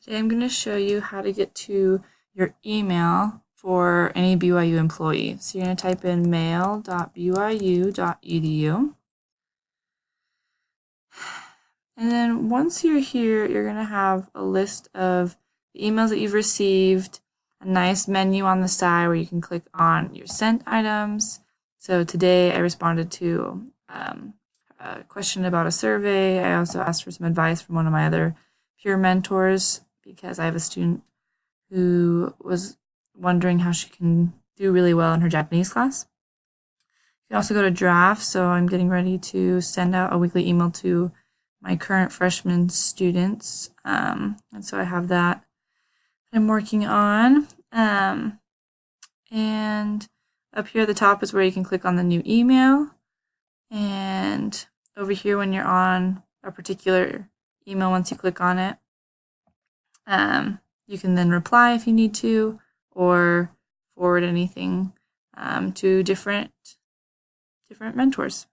Today I'm going to show you how to get to your email for any BYU employee. So you're going to type in mail.byu.edu. And then once you're here, you're going to have a list of the emails that you've received, a nice menu on the side where you can click on your sent items. So today I responded to a question about a survey. I also asked for some advice from one of my other peer mentors because I have a student who was wondering how she can do really well in her Japanese class. You can also go to draft. So I'm getting ready to send out a weekly email to my current freshman students. And so I have that I'm working on. And up here at the top is where you can click on the new email. And over here, when you're on a particular email, once you click on it, you can then reply if you need to, or forward anything to different mentors.